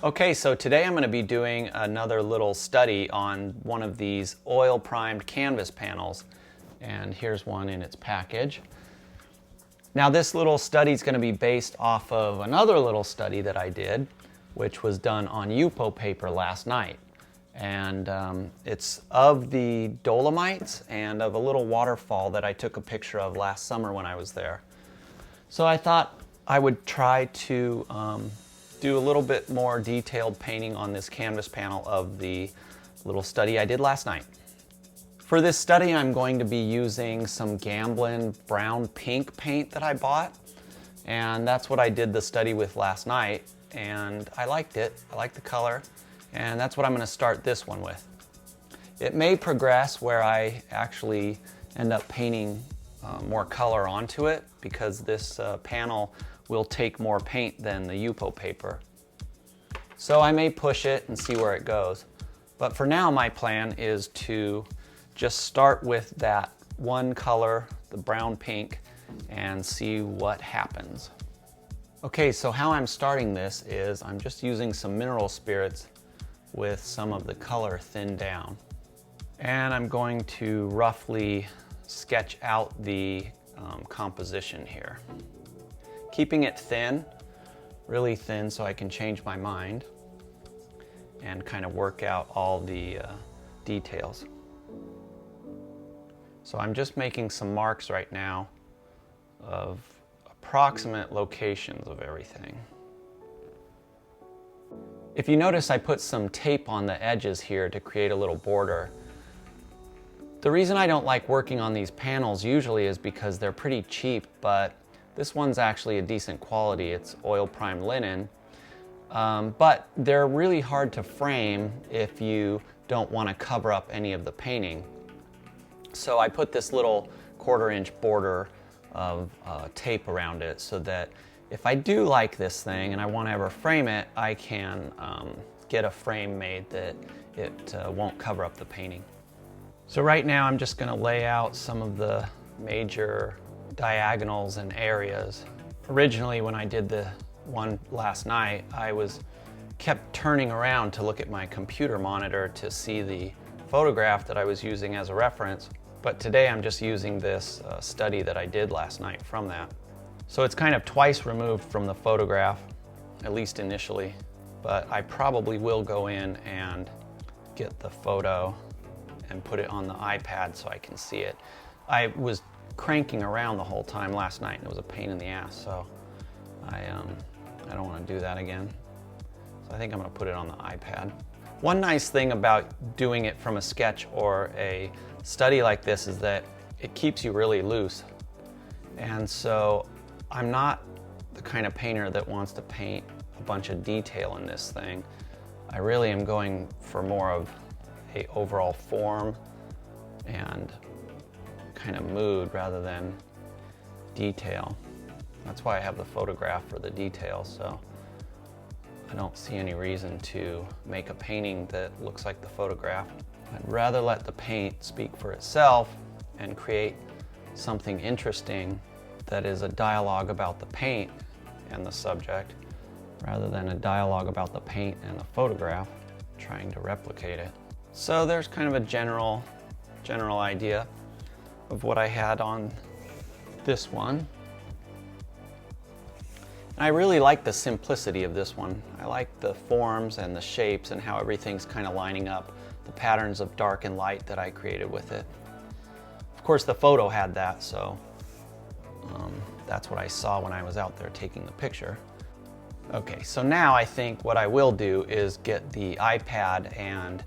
Okay, so today I'm going to be doing another little study on one of these oil primed canvas panels, and here's one in its package. Now this little study is going to be based off of another little study that I did, which was done on Yupo paper last night, and it's of the Dolomites and of a little waterfall that I took a picture of last summer when I was there. So I thought I would try to do a little bit more detailed painting on this canvas panel of the little study I did last night. For this study, I'm going to be using some Gamblin brown pink paint that I bought, and that's what I did the study with last night, and I liked it. I like the color, and that's what I'm going to start this one with. It may progress where I actually end up painting more color onto it, because this panel will take more paint than the Yupo paper. So I may push it and see where it goes. But for now, my plan is to just start with that one color, the brown pink, and see what happens. Okay, so how I'm starting this is I'm just using some mineral spirits with some of the color thinned down. And I'm going to roughly sketch out the composition here. Keeping it thin, really thin, so I can change my mind and kind of work out all the details. So I'm just making some marks right now of approximate locations of everything. If you notice, I put some tape on the edges here to create a little border. The reason I don't like working on these panels usually is because they're pretty cheap, but this one's actually a decent quality. It's oil primed linen, but they're really hard to frame if you don't want to cover up any of the painting. So I put this little 1/4-inch border of tape around it so that if I do like this thing and I want to ever frame it, I can get a frame made that it won't cover up the painting. So right now I'm just going to lay out some of the major diagonals and areas. Originally, when I did the one last night, I kept turning around to look at my computer monitor to see the photograph that I was using as a reference. But today I'm just using this study that I did last night from that. So it's kind of twice removed from the photograph, at least initially. But I probably will go in and get the photo and put it on the iPad so I can see it. I was cranking around the whole time last night and it was a pain in the ass, so I don't want to do that again. So I think I'm going to put it on the iPad. One nice thing about doing it from a sketch or a study like this is that it keeps you really loose. And so I'm not the kind of painter that wants to paint a bunch of detail in this thing. I really am going for more of a overall form and kind of mood rather than detail. That's why I have the photograph for the details, so I don't see any reason to make a painting that looks like the photograph. I'd rather let the paint speak for itself and create something interesting that is a dialogue about the paint and the subject rather than a dialogue about the paint and the photograph trying to replicate it. So there's kind of a general idea of what I had on this one. And I really like the simplicity of this one. I like the forms and the shapes and how everything's kind of lining up, the patterns of dark and light that I created with it. Of course, the photo had that, so that's what I saw when I was out there taking the picture. Okay, so now I think what I will do is get the iPad and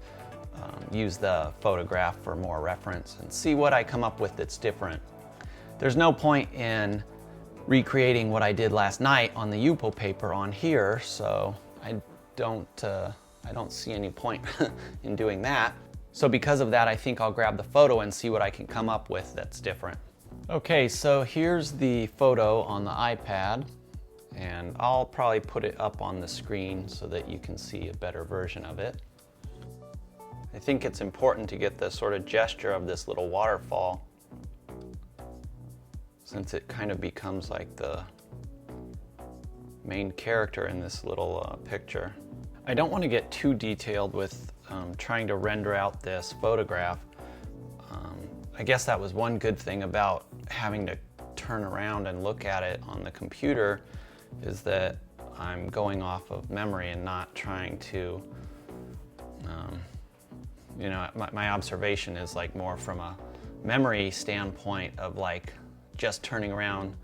use the photograph for more reference and see what I come up with that's different. There's no point in recreating what I did last night on the Yupo paper on here, so I don't see any point in doing that. So because of that, I think I'll grab the photo and see what I can come up with that's different. Okay, so here's the photo on the iPad, and I'll probably put it up on the screen so that you can see a better version of it. I think it's important to get the sort of gesture of this little waterfall, since it kind of becomes like the main character in this little picture. I don't want to get too detailed with trying to render out this photograph. I guess that was one good thing about having to turn around and look at it on the computer, is that I'm going off of memory and not trying to, you know, my observation is like more from a memory standpoint of like just turning around,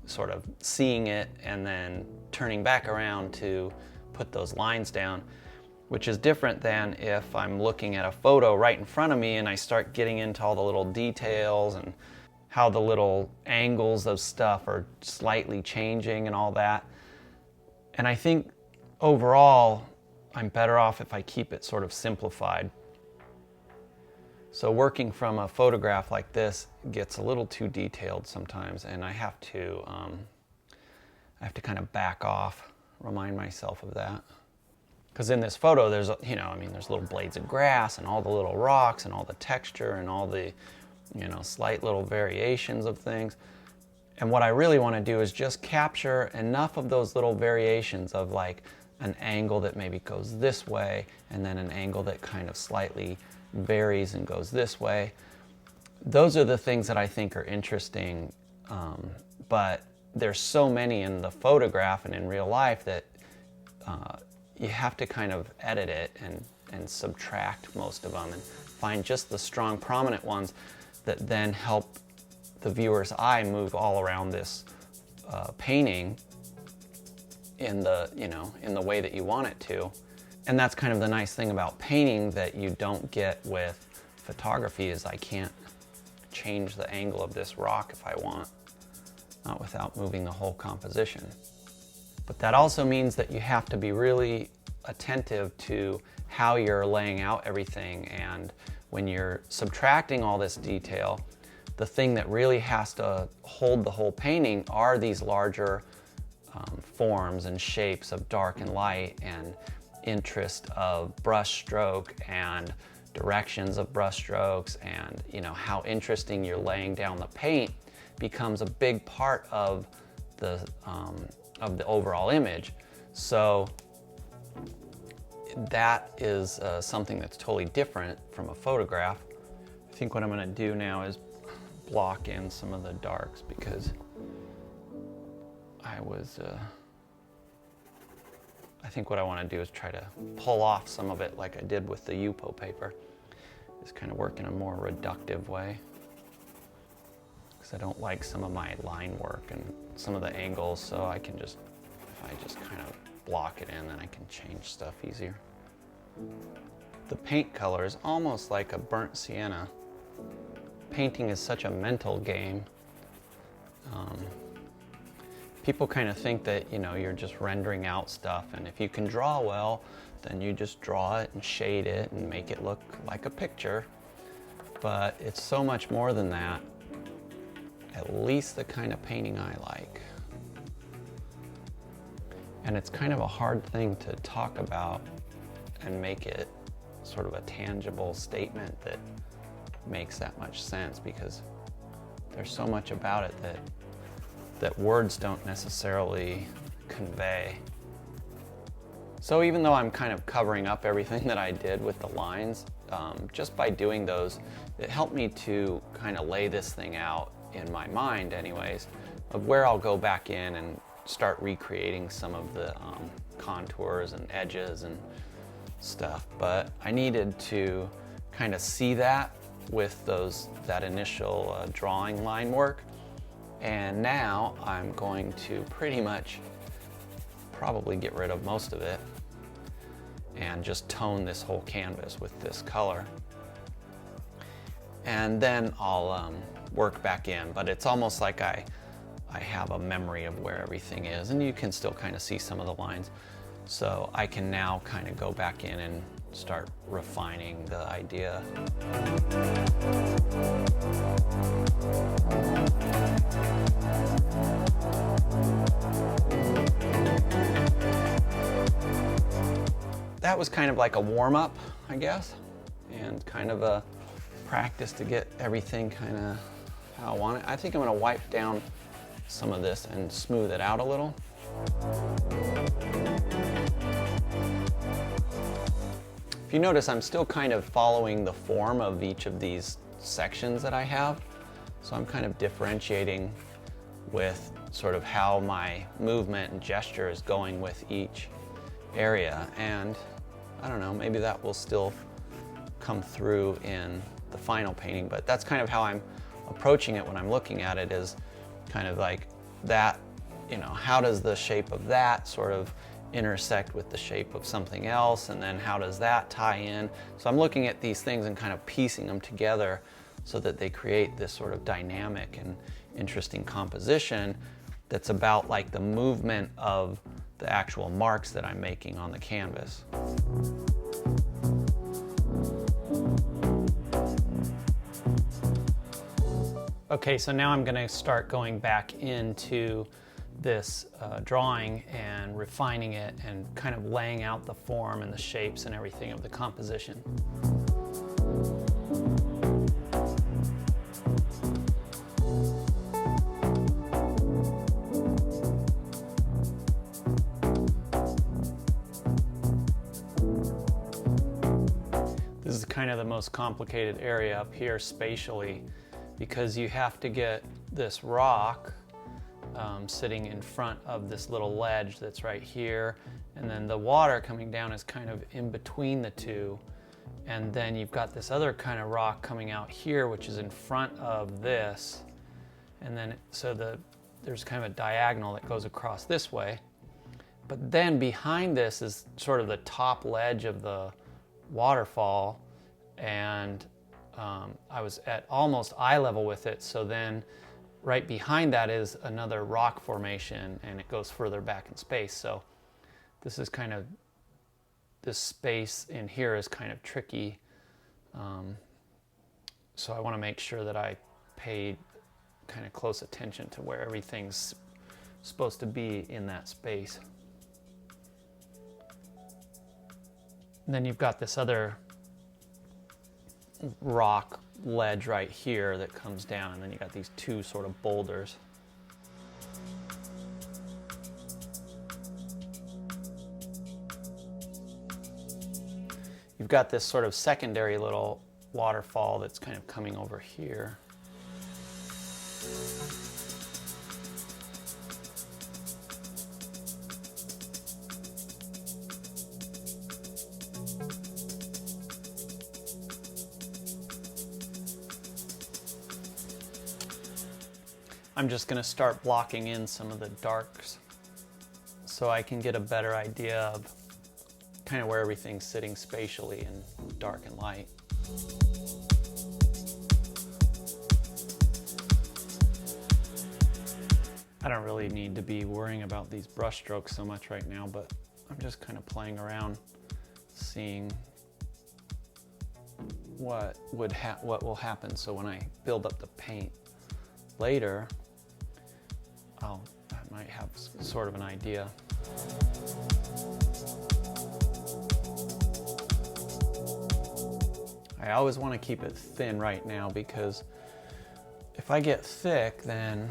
sort of seeing it and then turning back around to put those lines down, which is different than if I'm looking at a photo right in front of me and I start getting into all the little details and how the little angles of stuff are slightly changing and all that. And I think overall, I'm better off if I keep it sort of simplified. So working from a photograph like this gets a little too detailed sometimes, and I have to kind of back off, remind myself of that. Because in this photo, there's, you know, I mean, there's little blades of grass and all the little rocks and all the texture and all the, you know, slight little variations of things. And what I really want to do is just capture enough of those little variations of like an angle that maybe goes this way and then an angle that kind of slightly varies and goes this way. Those are the things that I think are interesting, but there's so many in the photograph and in real life that you have to kind of edit it and subtract most of them and find just the strong, prominent ones that then help the viewer's eye move all around this painting in the, you know, in the way that you want it to. And that's kind of the nice thing about painting that you don't get with photography, is I can't change the angle of this rock if I want, not without moving the whole composition. But that also means that you have to be really attentive to how you're laying out everything, and when you're subtracting all this detail, the thing that really has to hold the whole painting are these larger forms and shapes of dark and light, and interest of brush stroke and directions of brush strokes, and you know how interesting you're laying down the paint becomes a big part of the overall image. So that is something that's totally different from a photograph. I think what I'm going to do now is block in some of the darks, because I think what I want to do is try to pull off some of it like I did with the Yupo paper. Just kind of work in a more reductive way, because I don't like some of my line work and some of the angles, so I can just, if I just kind of block it in, then I can change stuff easier. The paint color is almost like a burnt sienna. Painting is such a mental game. People kind of think that, you know, you're just rendering out stuff, and if you can draw well, then you just draw it and shade it and make it look like a picture. But it's so much more than that, at least the kind of painting I like. And it's kind of a hard thing to talk about and make it sort of a tangible statement that makes that much sense, because there's so much about it that words don't necessarily convey. So even though I'm kind of covering up everything that I did with the lines, just by doing those, it helped me to kind of lay this thing out in my mind anyways, of where I'll go back in and start recreating some of the contours and edges and stuff. But I needed to kind of see that with that initial drawing line work. And now I'm going to pretty much probably get rid of most of it and just tone this whole canvas with this color. And then I'll work back in, but it's almost like I have a memory of where everything is, and you can still kind of see some of the lines. So I can now kind of go back in and start refining the idea. That was kind of like a warm-up, I guess, and kind of a practice to get everything kind of how I want it. I think I'm going to wipe down some of this and smooth it out a little. If you notice, I'm still kind of following the form of each of these sections that I have. So I'm kind of differentiating with sort of how my movement and gesture is going with each area. And I don't know, maybe that will still come through in the final painting, but that's kind of how I'm approaching it when I'm looking at it, is kind of like that, you know, how does the shape of that sort of intersect with the shape of something else, and then how does that tie in? So I'm looking at these things and kind of piecing them together so that they create this sort of dynamic and interesting composition that's about like the movement of the actual marks that I'm making on the canvas. Okay, so now I'm going to start going back into this drawing and refining it and kind of laying out the form and the shapes and everything of the composition. This is kind of the most complicated area up here spatially, because you have to get this rock sitting in front of this little ledge that's right here, and then the water coming down is kind of in between the two, and then you've got this other kind of rock coming out here which is in front of this, and then there's kind of a diagonal that goes across this way, but then behind this is sort of the top ledge of the waterfall, and I was at almost eye level with it, so then right behind that is another rock formation, and it goes further back in space. So this is kind of, this space in here is kind of tricky. So I want to make sure that I paid kind of close attention to where everything's supposed to be in that space. And then you've got this other rock ledge right here that comes down, and then you got these two sort of boulders. You've got this sort of secondary little waterfall that's kind of coming over here. I'm just going to start blocking in some of the darks so I can get a better idea of kind of where everything's sitting spatially in dark and light. I don't really need to be worrying about these brush strokes so much right now, but I'm just kind of playing around, seeing what will happen. So when I build up the paint later, I might have sort of an idea. I always want to keep it thin right now, because if I get thick, then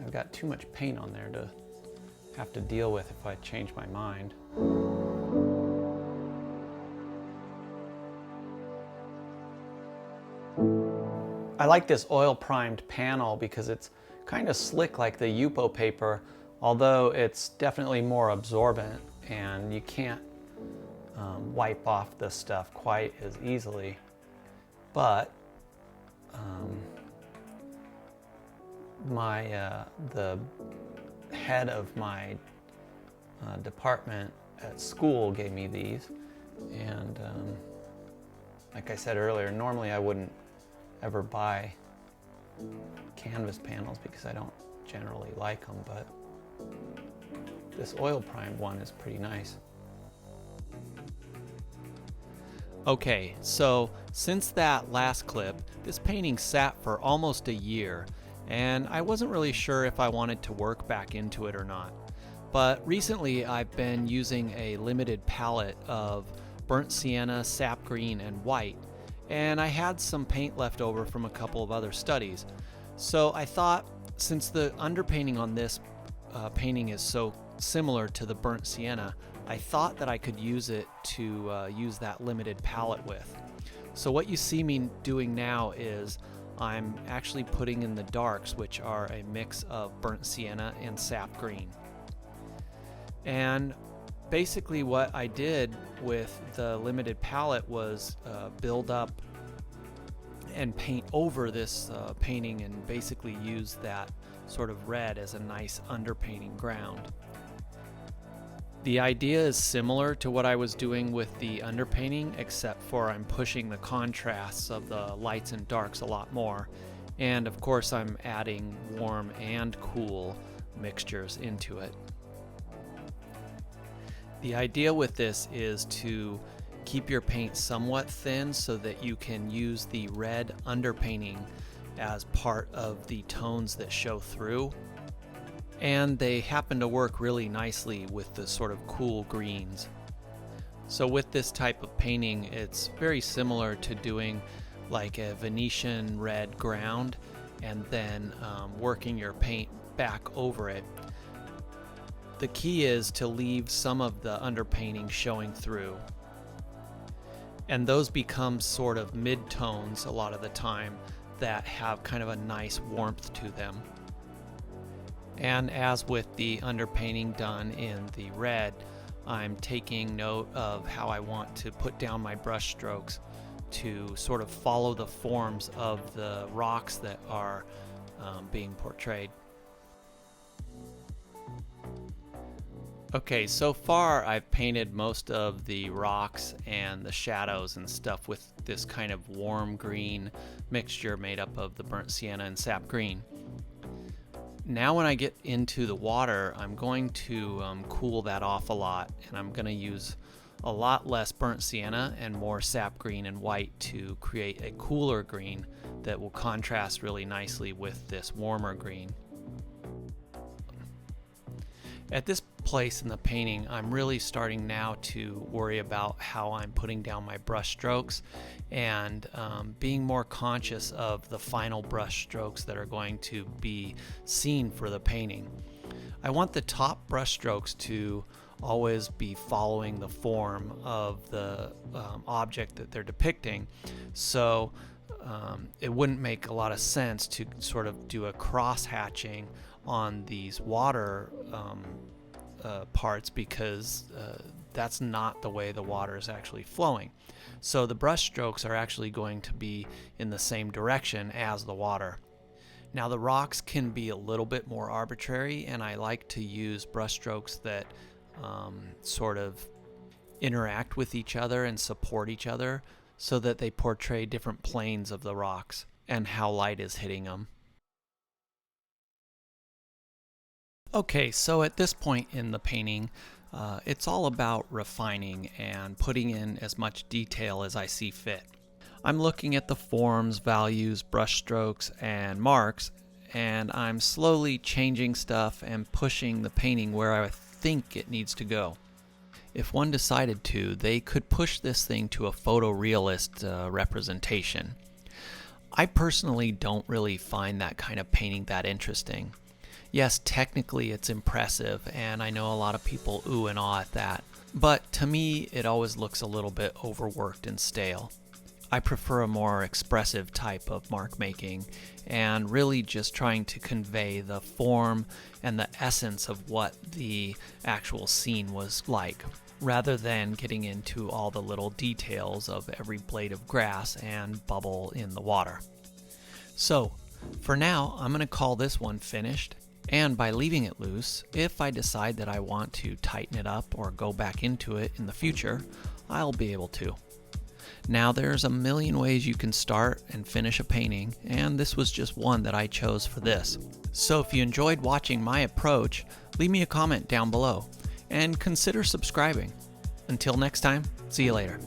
I've got too much paint on there to have to deal with if I change my mind. I like this oil primed panel because it's kind of slick like the Yupo paper, although it's definitely more absorbent and you can't wipe off the stuff quite as easily. But the head of my department at school gave me these, and like I said earlier, normally I wouldn't ever buy canvas panels because I don't generally like them, but this oil primed one is pretty nice. Okay, so since that last clip, this painting sat for almost a year, and I wasn't really sure if I wanted to work back into it or not. But recently I've been using a limited palette of burnt sienna, sap green, and white, and I had some paint left over from a couple of other studies. So I thought, since the underpainting on this painting is so similar to the burnt sienna, I thought that I could use it to use that limited palette with. So what you see me doing now is I'm actually putting in the darks, which are a mix of burnt sienna and sap green. And basically what I did with the limited palette was build up and paint over this painting and basically use that sort of red as a nice underpainting ground. The idea is similar to what I was doing with the underpainting, except for I'm pushing the contrasts of the lights and darks a lot more. And of course I'm adding warm and cool mixtures into it. The idea with this is to keep your paint somewhat thin so that you can use the red underpainting as part of the tones that show through. And they happen to work really nicely with the sort of cool greens. So with this type of painting, it's very similar to doing like a Venetian red ground and then working your paint back over it. The key is to leave some of the underpainting showing through. And those become sort of mid-tones a lot of the time that have kind of a nice warmth to them. And as with the underpainting done in the red, I'm taking note of how I want to put down my brush strokes to sort of follow the forms of the rocks that are being portrayed. Okay, so far I've painted most of the rocks and the shadows and stuff with this kind of warm green mixture made up of the burnt sienna and sap green. Now when I get into the water, I'm going to cool that off a lot, and I'm going to use a lot less burnt sienna and more sap green and white to create a cooler green that will contrast really nicely with this warmer green. At this place in the painting, I'm really starting now to worry about how I'm putting down my brush strokes and being more conscious of the final brush strokes that are going to be seen for the painting. I want the top brush strokes to always be following the form of the object that they're depicting, so it wouldn't make a lot of sense to sort of do a cross hatching on these water parts, because that's not the way the water is actually flowing. So the brush strokes are actually going to be in the same direction as the water. Now the rocks can be a little bit more arbitrary, and I like to use brush strokes that sort of interact with each other and support each other so that they portray different planes of the rocks and how light is hitting them. Okay, so at this point in the painting, it's all about refining and putting in as much detail as I see fit. I'm looking at the forms, values, brush strokes, and marks, and I'm slowly changing stuff and pushing the painting where I think it needs to go. If one decided to, they could push this thing to a photorealist representation. I personally don't really find that kind of painting that interesting. Yes, technically it's impressive, and I know a lot of people ooh and ah at that, but to me it always looks a little bit overworked and stale. I prefer a more expressive type of mark making, and really just trying to convey the form and the essence of what the actual scene was like, rather than getting into all the little details of every blade of grass and bubble in the water. So, for now, I'm going to call this one finished. And by leaving it loose, if I decide that I want to tighten it up or go back into it in the future, I'll be able to. Now there's a million ways you can start and finish a painting, and this was just one that I chose for this. So if you enjoyed watching my approach, leave me a comment down below, and consider subscribing. Until next time, see you later.